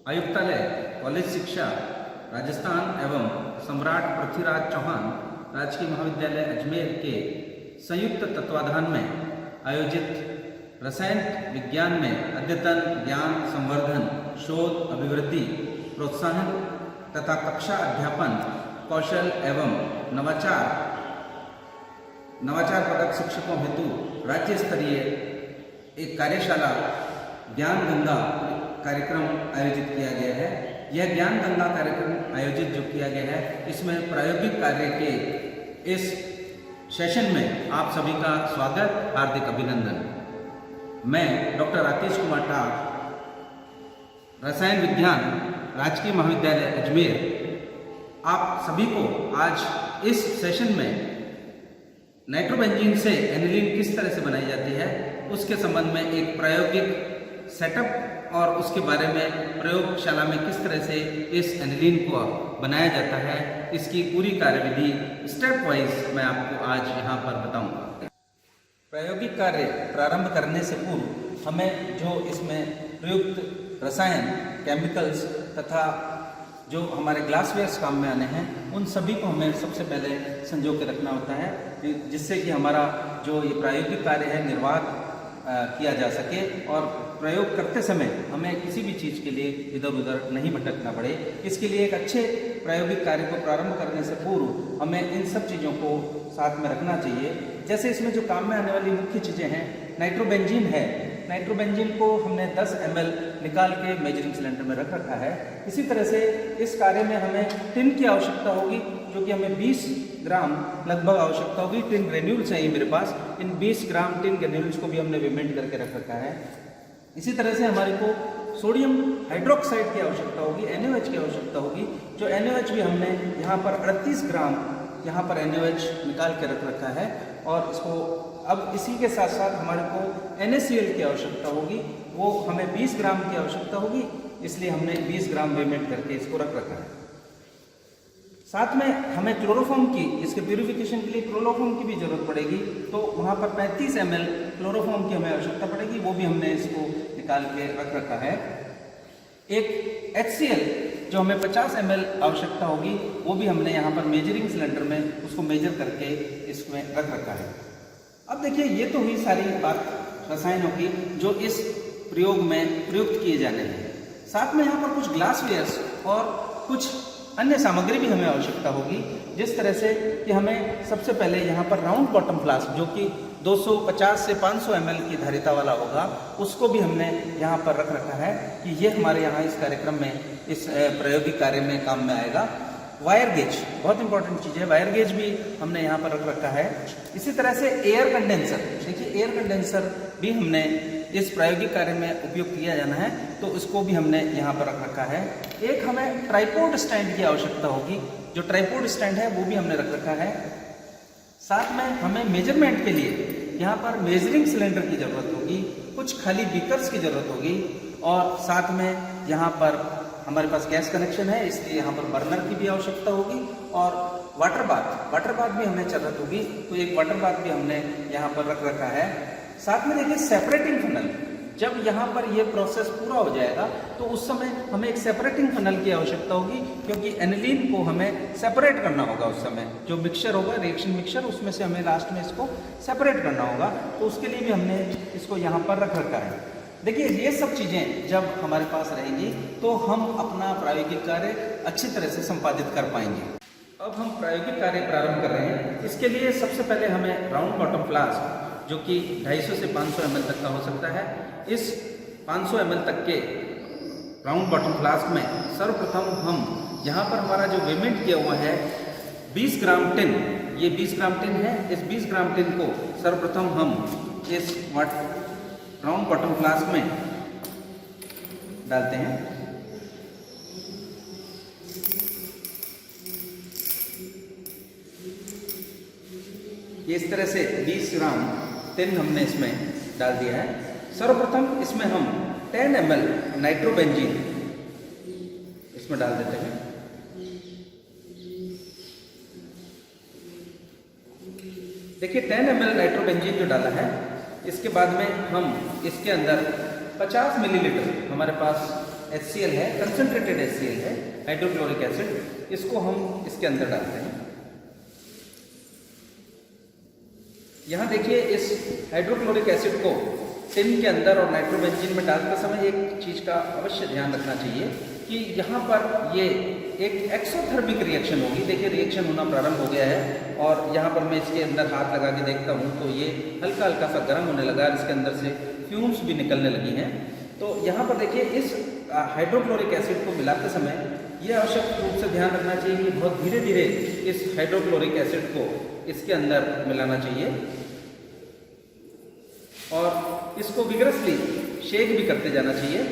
आयुक्तालय कॉलेज शिक्षा राजस्थान एवं सम्राट पृथ्वीराज चौहान राजकीय महाविद्यालय अजमेर के संयुक्त तत्वाधान में आयोजित रसायन विज्ञान में अद्यतन ज्ञान संवर्धन शोध अभिवृद्धि प्रोत्साहन तथा कक्षा अध्यापन कौशल एवं नवाचार पदक शिक्षकों हेतु राज्य स्तरीय एक कार्यशाला ज्ञान गंगा कार्यक्रम आयोजित किया गया है। यह ज्ञान गंगा कार्यक्रम आयोजित जो किया गया है, इसमें प्रायोगिक कार्य के इस सेशन में आप सभी का स्वागत, हार्दिक अभिनंदन। मैं डॉक्टर राकेश कुमार ठाक, रसायन विज्ञान राजकीय महाविद्यालय अजमेर, आप सभी को आज इस सेशन में नाइट्रोबेंजीन से एनिलीन किस तरह से बनाई जाती है उसके संबंध में एक प्रायोगिक सेटअप और उसके बारे में प्रयोगशाला में किस तरह से इस एनिलीन को बनाया जाता है, इसकी पूरी कार्यविधि स्टेप वाइज मैं आपको आज यहाँ पर बताऊंगा। प्रायोगिक कार्य प्रारंभ करने से पूर्व हमें जो इसमें प्रयुक्त रसायन केमिकल्स तथा जो हमारे ग्लासवेयर्स काम में आने हैं उन सभी को हमें सबसे पहले संजो के रखना होता है, जिससे कि हमारा जो ये प्रायोगिक कार्य है निर्वाह किया जा सके और प्रयोग करते समय हमें किसी भी चीज़ के लिए इधर उधर नहीं भटकना पड़े। इसके लिए एक अच्छे प्रायोगिक कार्य को प्रारंभ करने से पूर्व हमें इन सब चीज़ों को साथ में रखना चाहिए। जैसे इसमें जो काम में आने वाली मुख्य चीज़ें हैं, नाइट्रोबेंजीन है। नाइट्रोबेंजीन को हमने 10 ml निकाल के मेजरिंग सिलेंडर में रख रखा है। इसी तरह से इस कार्य में हमें टिन की आवश्यकता होगी, जो कि हमें 20 ग्राम लगभग आवश्यकता होगी। टिन ग्रेन्यूल्स हैं ये मेरे पास, इन 20 ग्राम टिन ग्रेन्यूल्स को भी हमने विमेंट करके रख रखा है। इसी तरह से हमारे को सोडियम हाइड्रोक्साइड की आवश्यकता होगी, NaOH की आवश्यकता होगी, जो NaOH भी हमने यहाँ पर 38 ग्राम यहाँ पर NaOH निकाल के रख रखा है। और इसको अब इसी के साथ साथ हमारे को NaCl की आवश्यकता होगी, वो हमें 20 ग्राम की आवश्यकता होगी, इसलिए हमने 20 ग्राम पेमेंट करके इसको रख रखा है। साथ में हमें क्लोरोफॉर्म की, इसके प्यूरिफिकेशन के लिए क्लोरोफॉर्म की भी जरूरत पड़ेगी, तो वहाँ पर 35 ml क्लोरोफॉर्म की हमें आवश्यकता पड़ेगी, वो भी हमने इसको निकाल के रख रखा है। एक HCl जो हमें 50 ml आवश्यकता होगी, वो भी हमने यहाँ पर मेजरिंग सिलेंडर में उसको मेजर करके इसमें रख रखा है। अब देखिए, ये तो हुई सारी बात रसायनों की जो इस प्रयोग में प्रयुक्त किए जाने हैं। साथ में यहाँ पर कुछ ग्लासवेयर्स और कुछ अन्य सामग्री भी हमें आवश्यकता होगी, जिस तरह से कि हमें सबसे पहले यहाँ पर राउंड बॉटम फ्लास्क जो कि 250 से 500 ml की धारिता वाला होगा, उसको भी हमने यहाँ पर रख रखा है कि ये हमारे यहाँ इस कार्यक्रम में, इस प्रायोगिक कार्य में काम में आएगा। वायर गेज बहुत इंपॉर्टेंट चीज़ है, वायर गेज भी हमने यहाँ पर रख रखा है। इसी तरह से एयर कंडेंसर, देखिए एयर कंडेंसर भी हमने इस प्रायोगिक कार्य में उपयोग किया जाना है, तो इसको भी हमने यहाँ पर रख रखा है। एक हमें ट्राइपोड स्टैंड की आवश्यकता होगी, जो ट्राइपोड स्टैंड है वो भी हमने रख रखा है। साथ में हमें मेजरमेंट के लिए यहाँ पर मेजरिंग सिलेंडर की ज़रूरत होगी, कुछ खाली बीकर्स की ज़रूरत होगी, और साथ में यहाँ पर हमारे पास गैस कनेक्शन है, इसलिए यहाँ पर बर्नर की भी आवश्यकता होगी, और वाटर बाथ भी हमें ज़रूरत होगी, तो एक वाटर बाथ भी हमने यहाँ पर रख रखा है। साथ में देखिए सेपरेटिंग फनल, जब यहाँ पर ये प्रोसेस पूरा हो जाएगा तो उस समय हमें एक सेपरेटिंग फनल की आवश्यकता होगी, क्योंकि एनिलीन को हमें सेपरेट करना होगा। उस समय जो मिक्सचर होगा, रिएक्शन मिक्सचर, उसमें से हमें लास्ट में इसको सेपरेट करना होगा, तो उसके लिए भी हमने इसको यहाँ पर रख रखा है। देखिए, ये सब चीज़ें जब हमारे पास रहेंगी तो हम अपना प्रायोगिक कार्य अच्छी तरह से संपादित कर पाएंगे। अब हम प्रायोगिक कार्य प्रारंभ कर रहे हैं। इसके लिए सबसे पहले हमें राउंड बॉटम फ्लास्क, जो कि 250 से 500 ml तक का हो सकता है, इस 500 ml तक के राउंड बॉटम फ्लास्क में सर्वप्रथम हम यहाँ पर हमारा जो वेमेंट किया हुआ है 20 ग्राम टिन, ये 20 ग्राम टिन है, इस 20 ग्राम टिन को सर्वप्रथम हम इस राउंड बॉटम फ्लास्क में डालते हैं। ये इस तरह से 20 ग्राम टिन हमने इसमें डाल दिया है। सर्वप्रथम इसमें हम 10 ml नाइट्रोबेंजीन इसमें डाल देते हैं। देखिए 10 ml नाइट्रोबेंजीन जो डाला है, इसके बाद में हम इसके अंदर 50 मिलीलीटर, हमारे पास HCl है, कंसनट्रेटेड HCl है, हाइड्रोक्लोरिक एसिड, इसको हम इसके अंदर डालते हैं। यहाँ देखिए इस हाइड्रोक्लोरिक एसिड को टिन के अंदर और नाइट्रोबेंजीन में डालते समय एक चीज़ का अवश्य ध्यान रखना चाहिए कि यहाँ पर ये एक एक्सोथर्मिक रिएक्शन होगी। देखिए रिएक्शन होना प्रारंभ हो गया है और यहाँ पर मैं इसके अंदर हाथ लगा के देखता हूँ तो ये हल्का हल्का सा गर्म होने लगा है, इसके अंदर से फ्यूम्स भी निकलने लगी हैं। तो यहाँ पर देखिए इस हाइड्रोक्लोरिक एसिड को मिलाते समय ये आवश्यक रूप से ध्यान रखना चाहिए कि बहुत धीरे धीरे इस हाइड्रोक्लोरिक एसिड को इसके अंदर मिलाना चाहिए और इसको विगरसली शेक भी करते जाना चाहिए,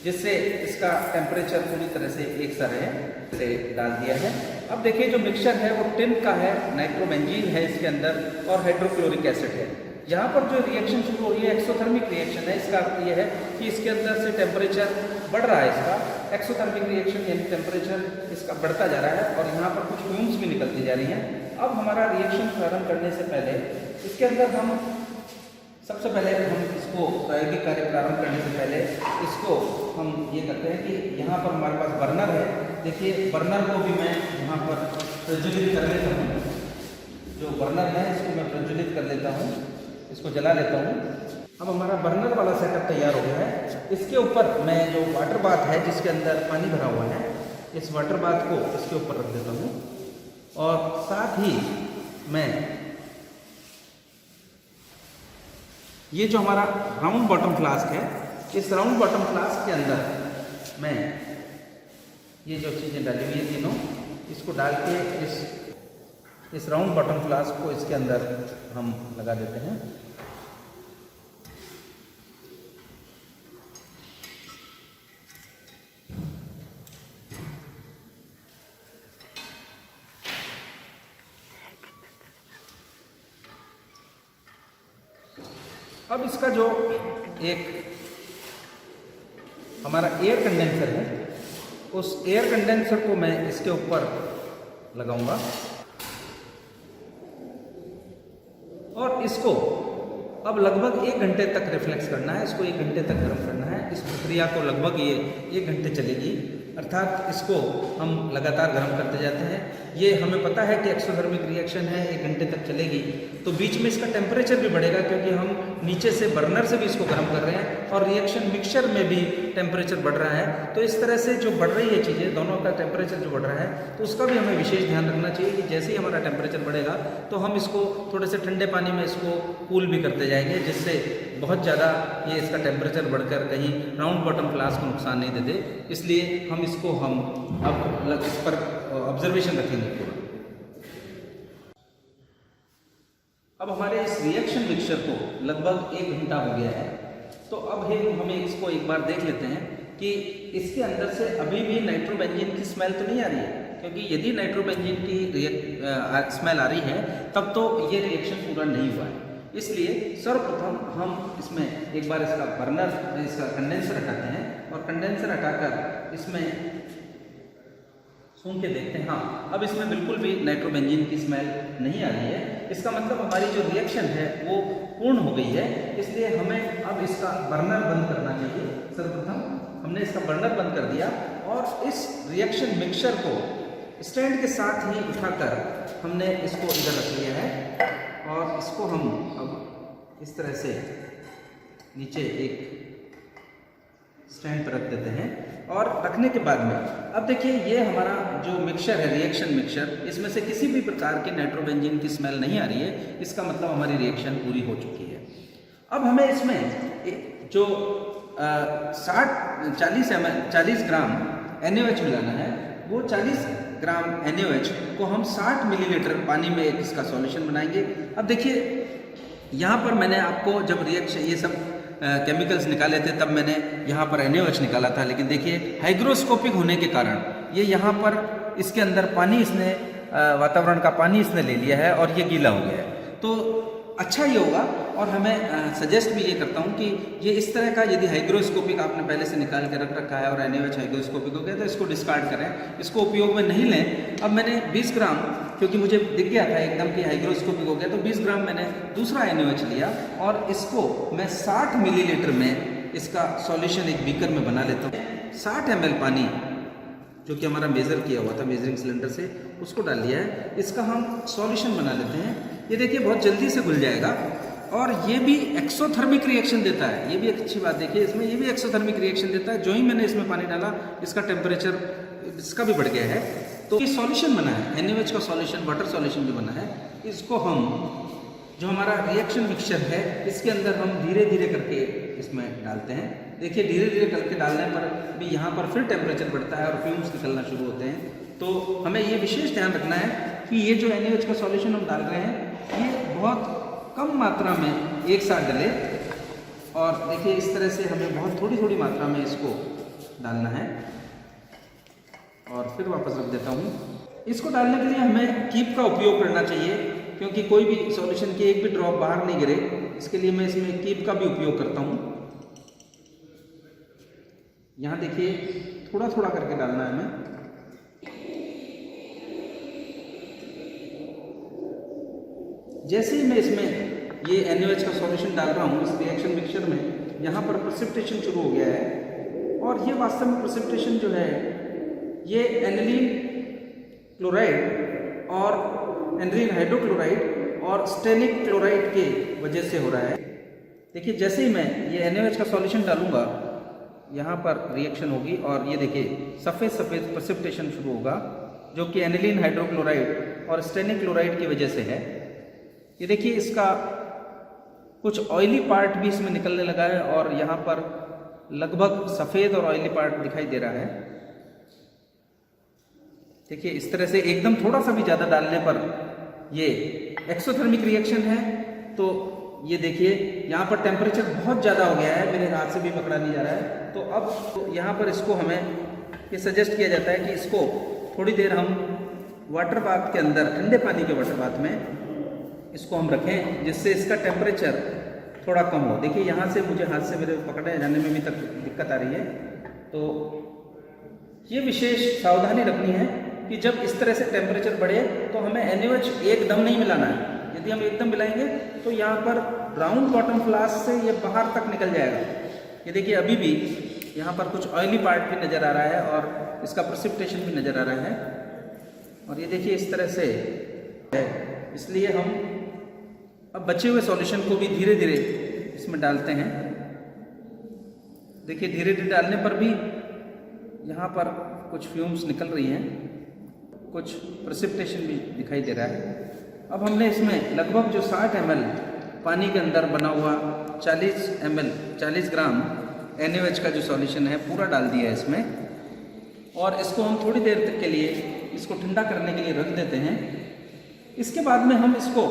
जिससे इसका टेम्परेचर पूरी तरह से एक सा रहे। से डाल दिया है। अब देखिए जो मिक्सचर है वो टिन का है, नाइट्रोबेंजीन है इसके अंदर और हाइड्रोक्लोरिक एसिड है। यहाँ पर जो रिएक्शन शुरू हो रही है एक्सोथर्मिक रिएक्शन है। इसका अर्थ ये है कि इसके अंदर से टेम्परेचर बढ़ रहा है, इसका एक्सोथर्मिक रिएक्शन यानी टेम्परेचर इसका बढ़ता जा रहा है और यहाँ पर कुछ फ्यूम्स भी निकलती जा रही हैं। अब हमारा रिएक्शन प्रारंभ करने से पहले इसके अंदर हम सबसे पहले हम इसको प्रायोगिक कार्य प्रारंभ करने से पहले इसको हम ये करते हैं कि यहाँ पर हमारे पास बर्नर है। देखिए बर्नर को भी मैं यहाँ पर प्रज्वलित कर लेता हूँ। जो बर्नर है इसको मैं प्रज्वलित कर लेता हूँ, इसको जला लेता हूँ। अब हमारा बर्नर वाला सेटअप तैयार हो गया है। इसके ऊपर मैं जो वाटर बाथ है जिसके अंदर पानी भरा हुआ है, इस वाटर बाथ को इसके ऊपर रख देता हूँ और साथ ही मैं ये जो हमारा राउंड बॉटम फ्लास्क है, इस राउंड बॉटम फ्लास्क के अंदर मैं ये जो चीज़ें डाली हुई है तीनों, इसको डाल के इस राउंड बॉटम फ्लास्क को इसके अंदर हम लगा देते हैं। अब इसका जो एक हमारा एयर कंडेंसर है, उस एयर कंडेंसर को मैं इसके ऊपर लगाऊंगा और इसको अब लगभग 1 घंटे तक रिफ्लेक्स करना है। इसको 1 घंटे तक गर्म करना है। इस प्रक्रिया को लगभग ये 1 घंटे चलेगी, अर्थात इसको हम लगातार गर्म करते जाते हैं। ये हमें पता है कि एक्सोथर्मिक रिएक्शन है, 1 घंटे तक चलेगी, तो बीच में इसका टेम्परेचर भी बढ़ेगा क्योंकि हम नीचे से बर्नर से भी इसको गर्म कर रहे हैं और रिएक्शन मिक्सचर में भी टेम्परेचर बढ़ रहा है। तो इस तरह से जो बढ़ रही है चीज़ें, दोनों का टेम्परेचर जो बढ़ रहा है, तो उसका भी हमें विशेष ध्यान रखना चाहिए कि जैसे ही हमारा टेम्परेचर बढ़ेगा तो हम इसको थोड़े से ठंडे पानी में इसको कूल भी करते जाएंगे, जिससे बहुत ज़्यादा ये इसका टेम्परेचर बढ़कर कहीं राउंड बॉटम फ्लास्क को नुकसान नहीं देते। इसलिए हम इसको अब इस पर ऑब्जर्वेशन रखेंगे पूरा। अब हमारे इस रिएक्शन मिक्सचर को लगभग 1 घंटा हो गया है, तो अब हमें इसको एक बार देख लेते हैं कि इसके अंदर से अभी भी नाइट्रोबेंजीन की स्मेल तो नहीं आ रही है, क्योंकि यदि नाइट्रोबेंजीन की स्मेल आ रही है तब तो ये रिएक्शन पूरा नहीं हुआ है। इसलिए सर्वप्रथम हम इसमें एक बार इसका कंडेंसर हटाते हैं और कंडेंसर हटाकर इसमें सूंघ के देखते हैं। हाँ, अब इसमें बिल्कुल भी नाइट्रोबेंजीन की स्मेल नहीं आ रही है। इसका मतलब हमारी जो रिएक्शन है वो पूर्ण हो गई है। इसलिए हमें अब इसका बर्नर बंद करना चाहिए। सर्वप्रथम हमने इसका बर्नर बंद कर दिया और इस रिएक्शन मिक्सचर को स्टैंड के साथ ही उठाकर हमने इसको इधर रख लिया है और इसको हम अब इस तरह से नीचे एक स्टैंड पर रख देते हैं। और रखने के बाद में अब देखिए ये हमारा जो मिक्सचर है, रिएक्शन मिक्सचर, इसमें से किसी भी प्रकार की नाइट्रोबेंजीन की स्मेल नहीं आ रही है। इसका मतलब हमारी रिएक्शन पूरी हो चुकी है। अब हमें इसमें जो 40 ग्राम NaOH मिलाना है, वो 40 ग्राम NaOH को हम 60 मिलीलीटर पानी में एक इसका सॉल्यूशन बनाएंगे। अब देखिए यहाँ पर मैंने आपको जब रिएक्शन ये सब केमिकल्स निकाले थे तब मैंने यहाँ पर NaOH निकाला था, लेकिन देखिए हाइग्रोस्कोपिक होने के कारण ये यहाँ पर इसके अंदर पानी इसने वातावरण का पानी इसने ले लिया है और ये गीला हो गया है। तो अच्छा ये होगा और हमें सजेस्ट भी ये करता हूँ कि ये इस तरह का यदि हाइग्रोस्कोपिक आपने पहले से निकाल के रख रखा है और NaOH हाइग्रोस्कोपिक हो गया तो इसको डिस्कार्ड करें, इसको उपयोग में नहीं लें। अब मैंने 20 ग्राम, क्योंकि मुझे दिख गया था एकदम कि हाइग्रोस्कोपिक हो गया, तो 20 ग्राम मैंने दूसरा NaOH लिया और इसको मैं 60 मिलीलीटर में इसका सॉल्यूशन एक बीकर में बना लेता हूँ। 60 ml पानी जो कि हमारा मेज़र किया हुआ था मेजरिंग सिलेंडर से, उसको डाल दिया है। इसका हम सॉल्यूशन बना लेते हैं। ये देखिए बहुत जल्दी से घुल जाएगा और ये भी एक्सोथर्मिक रिएक्शन देता है। ये भी एक अच्छी बात देखिए इसमें, ये भी एक्सोथर्मिक रिएक्शन देता है। जो ही मैंने इसमें पानी डाला इसका टेम्परेचर इसका भी बढ़ गया है। तो ये सॉल्यूशन बना है, NaOH का सॉल्यूशन, वाटर सॉल्यूशन भी बना है। इसको हम जो हमारा रिएक्शन मिक्सचर है इसके अंदर हम धीरे धीरे करके इसमें डालते हैं। देखिए धीरे धीरे करके डालने पर भी यहाँ पर फिर टेम्परेचर बढ़ता है और फ्यूम्स निकलना शुरू होते हैं। तो हमें ये विशेष ध्यान रखना है कि ये जो NaOH का सॉल्यूशन हम डाल रहे हैं ये बहुत कम मात्रा में एक साथ डले। और देखिए इस तरह से हमें बहुत थोड़ी थोड़ी मात्रा में इसको डालना है। और फिर वापस रख देता हूँ। इसको डालने के लिए हमें कीप का उपयोग करना चाहिए, क्योंकि कोई भी सॉल्यूशन की एक भी ड्रॉप बाहर नहीं गिरे, इसके लिए मैं इसमें कीप का भी उपयोग करता हूँ। यहाँ देखिए थोड़ा थोड़ा करके डालना है हमें। जैसे ही मैं इसमें ये NaOH का सॉल्यूशन डाल रहा हूँ इस रिएक्शन मिक्सचर में, यहाँ पर प्रेसिपिटेशन शुरू हो गया है। और ये वास्तव में प्रेसिपिटेशन जो है ये एनिलीन क्लोराइड और एनिलीन हाइड्रोक्लोराइड और स्टेनिक क्लोराइड के वजह से हो रहा है। देखिए जैसे ही मैं ये NaOH का सॉल्यूशन डालूंगा यहाँ पर रिएक्शन होगी और ये देखिए सफ़ेद सफ़ेद प्रेसिपिटेशन शुरू होगा, जो कि एनिलीन हाइड्रोक्लोराइड और स्टेनिक क्लोराइड की वजह से है। ये देखिए इसका कुछ ऑयली पार्ट भी इसमें निकलने लगा है और यहाँ पर लगभग सफ़ेद और ऑयली पार्ट दिखाई दे रहा है। देखिए इस तरह से एकदम थोड़ा सा भी ज़्यादा डालने पर ये एक्सोथर्मिक रिएक्शन है। तो ये देखिए यहाँ पर टेम्परेचर बहुत ज़्यादा हो गया है, मेरे हाथ से भी पकड़ा नहीं जा रहा है। तो अब तो यहाँ पर इसको हमें ये सजेस्ट किया जाता है कि इसको थोड़ी देर हम वाटर बाथ के अंदर, ठंडे पानी के वाटर बाथ में इसको हम रखें, जिससे इसका टेम्परेचर थोड़ा कम हो। देखिए यहाँ से मुझे हाथ से मेरे पकड़े जाने में भी तक दिक्कत आ रही है। तो ये विशेष सावधानी रखनी है कि जब इस तरह से टेम्परेचर बढ़े तो हमें NaOH एकदम नहीं मिलाना है। यदि हम एकदम मिलाएंगे तो यहाँ पर राउंड बॉटम फ्लास्क से ये बाहर तक निकल जाएगा। ये देखिए अभी भी यहाँ पर कुछ ऑयली पार्ट भी नज़र आ रहा है और इसका प्रेसिपिटेशन भी नज़र आ रहा है। और ये देखिए इस तरह से है। इसलिए हम अब बचे हुए सॉल्यूशन को भी धीरे धीरे इसमें डालते हैं। देखिए धीरे धीरे डालने पर भी यहाँ पर कुछ फ्यूम्स निकल रही हैं, कुछ प्रेसिपिटेशन भी दिखाई दे रहा है। अब हमने इसमें लगभग जो 60 ml पानी के अंदर बना हुआ 40 ग्राम NaOH का जो सॉल्यूशन है पूरा डाल दिया है इसमें। और इसको हम थोड़ी देर तक के लिए इसको ठंडा करने के लिए रख देते हैं। इसके बाद में हम इसको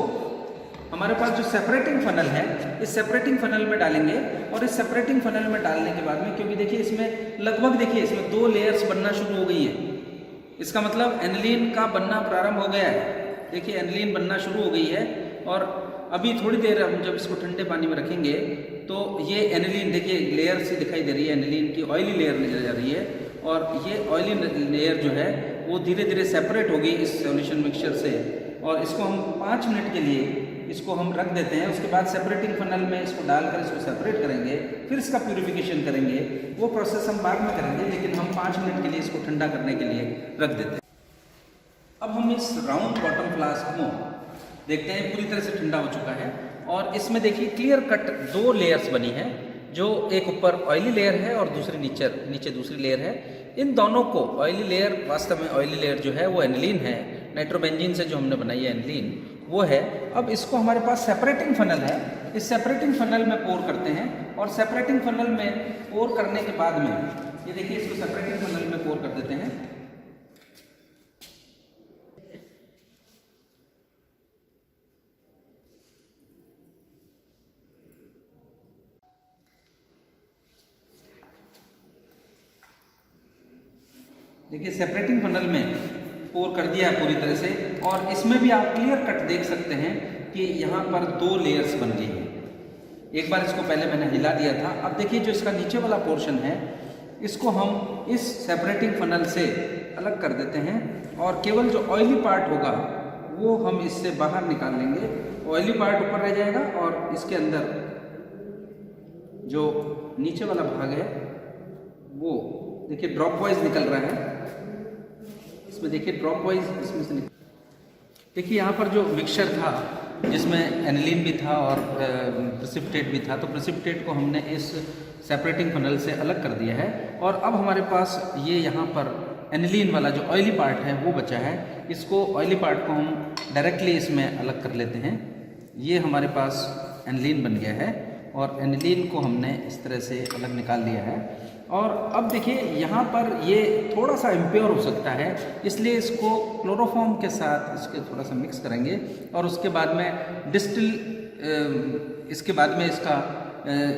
हमारे पास जो सेपरेटिंग फनल है इस सेपरेटिंग फनल में डालेंगे। और इस सेपरेटिंग फनल में डालने के बाद में, क्योंकि देखिए इसमें लगभग देखिए इसमें 2 लेयर्स बनना शुरू हो गई हैं, इसका मतलब एनिलीन का बनना प्रारंभ हो गया है। देखिए एनिलीन बनना शुरू हो गई है। और अभी थोड़ी देर हम जब इसको ठंडे पानी में रखेंगे तो ये एनिलीन देखिए लेयर सी दिखाई दे रही है, एनिलीन की ऑयली लेयर नजर आ रही है। और ये ऑयली लेयर जो है वो धीरे धीरे सेपरेट होगी इस सॉल्यूशन मिक्सचर से। और इसको हम 5 मिनट के लिए इसको हम रख देते हैं। उसके बाद सेपरेटिंग फनल में इसको डालकर इसको सेपरेट करेंगे, फिर इसका प्यूरिफिकेशन करेंगे। वो प्रोसेस हम बाद में करेंगे, लेकिन हम 5 मिनट के लिए इसको ठंडा करने के लिए रख देते हैं। अब हम इस राउंड बॉटम फ्लास्क को देखते हैं, पूरी तरह से ठंडा हो चुका है। और इसमें देखिए क्लियर कट 2 लेयर्स बनी है, जो एक ऊपर ऑयली लेयर है और दूसरी नीचे दूसरी लेयर है। इन दोनों को ऑयली लेयर, वास्तव में ऑयली लेयर जो है वो एनिलीन है, नाइट्रोबेंजीन से जो हमने बनाई है एनिलीन वो है। अब इसको हमारे पास सेपरेटिंग फनल है, इस सेपरेटिंग फनल में पोर करते हैं। और सेपरेटिंग फनल में पोर करने के बाद में ये देखिए इसको सेपरेटिंग फनल में पोर कर देते हैं। देखिए सेपरेटिंग फनल में पोर कर दिया पूरी तरह से। और इसमें भी आप क्लियर कट देख सकते हैं कि यहाँ पर 2 लेयर्स बन गई हैं। एक बार इसको पहले मैंने हिला दिया था। अब देखिए जो इसका नीचे वाला पोर्शन है इसको हम इस सेपरेटिंग फनल से अलग कर देते हैं। और केवल जो ऑयली पार्ट होगा वो हम इससे बाहर निकाल लेंगे। ऑयली पार्ट ऊपर रह जाएगा और इसके अंदर जो नीचे वाला भाग है वो देखिए ड्रॉप वाइज निकल रहा है, इसमें देखिए ड्रॉप वाइज इसमें से देखिए यहाँ पर जो मिक्सचर था जिसमें एनिलीन भी था और प्रेसिपिटेट भी था, तो प्रेसिपिटेट को हमने इस सेपरेटिंग फनल से अलग कर दिया है और अब हमारे पास ये यहाँ पर एनिलीन वाला जो ऑयली पार्ट है वो बचा है। इसको ऑयली पार्ट को हम डायरेक्टली इसमें अलग कर लेते हैं। ये हमारे पास एनिलीन बन गया है और एनिलीन को हमने इस तरह से अलग निकाल दिया है। और अब देखिए यहाँ पर ये थोड़ा सा इम्प्योर हो सकता है, इसलिए इसको क्लोरोफॉर्म के साथ इसके थोड़ा सा मिक्स करेंगे और उसके बाद में इसके बाद में इसका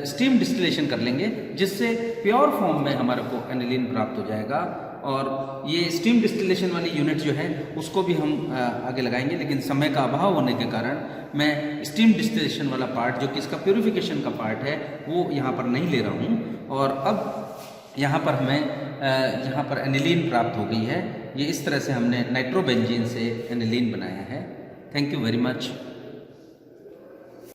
स्टीम डिस्टिलेशन कर लेंगे, जिससे प्योर फॉर्म में हमारे को एनिलीन प्राप्त हो जाएगा। और ये स्टीम डिस्टिलेशन वाली यूनिट जो है उसको भी हम आगे लगाएंगे, लेकिन समय का अभाव होने के कारण मैं स्टीम डिस्टिलेशन वाला पार्ट जो कि इसका प्यूरिफिकेशन का पार्ट है वो यहाँ पर नहीं ले रहा हूँ। और अब यहाँ पर हमें यहाँ पर एनिलीन प्राप्त हो गई है। ये इस तरह से हमने नाइट्रोबेंजीन से एनिलीन बनाया है। Thank you very much.